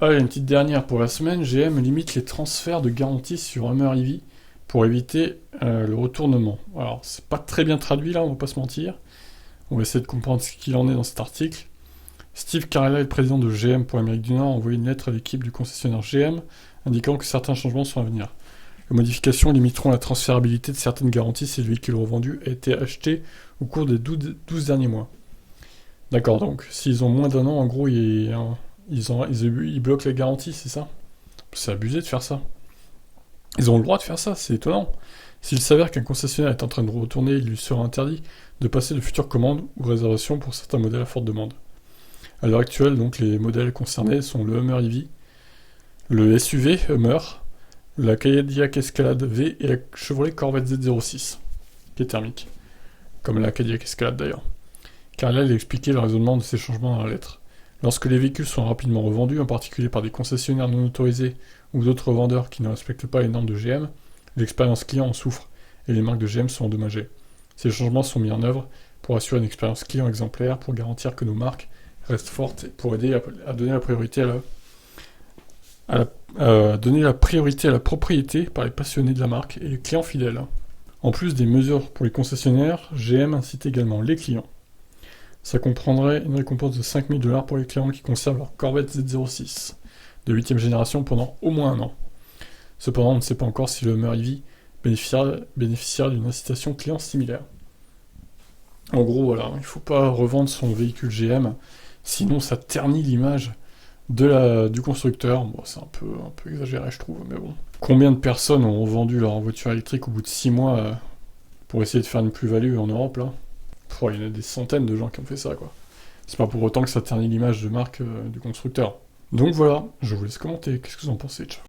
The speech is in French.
Allez, une petite dernière pour la semaine. GM limite les transferts de garantie sur Hummer EV pour éviter le retournement. Alors, c'est pas très bien traduit là, on va pas se mentir. On va essayer de comprendre ce qu'il en est dans cet article. Steve Carella, le président de GM pour l'Amérique du Nord, a envoyé une lettre à l'équipe du concessionnaire GM indiquant que certains changements sont à venir. Les modifications limiteront la transférabilité de certaines garanties si le véhicule revendu a été acheté au cours des 12 derniers mois. D'accord, donc s'ils ont moins d'un an, en gros, ils bloquent la garantie, c'est ça? C'est abusé de faire ça. Ils ont le droit de faire ça, c'est étonnant. S'il s'avère qu'un concessionnaire est en train de retourner, il lui sera interdit de passer de futures commandes ou réservations pour certains modèles à forte demande. À l'heure actuelle, donc, les modèles concernés sont le Hummer EV, le SUV Hummer, la Cadillac Escalade V et la Chevrolet Corvette Z06, qui est thermique, comme la Cadillac Escalade d'ailleurs. Carla a expliqué le raisonnement de ces changements dans la lettre. Lorsque les véhicules sont rapidement revendus, en particulier par des concessionnaires non autorisés ou d'autres vendeurs qui ne respectent pas les normes de GM, l'expérience client en souffre et les marques de GM sont endommagées. Ces changements sont mis en œuvre pour assurer une expérience client exemplaire, pour garantir que nos marques restent fortes et pour aider à donner la priorité donner la priorité à la propriété par les passionnés de la marque et les clients fidèles. En plus des mesures pour les concessionnaires, GM incite également les clients. Ça comprendrait une récompense de 5 000 $ pour les clients qui conservent leur Corvette Z06 de 8ème génération pendant au moins un an. Cependant, on ne sait pas encore si le Hummer EV bénéficiera d'une incitation client similaire. En gros, voilà, il ne faut pas revendre son véhicule GM, sinon ça ternit l'image du constructeur. Bon, c'est un peu exagéré, je trouve, mais bon. Combien de personnes ont vendu leur voiture électrique au bout de 6 mois pour essayer de faire une plus-value en Europe, là? Il y en a des centaines de gens qui ont fait ça, quoi. C'est pas pour autant que ça ternit l'image de marque du constructeur. Donc voilà, je vous laisse commenter. Qu'est-ce que vous en pensez, ciao.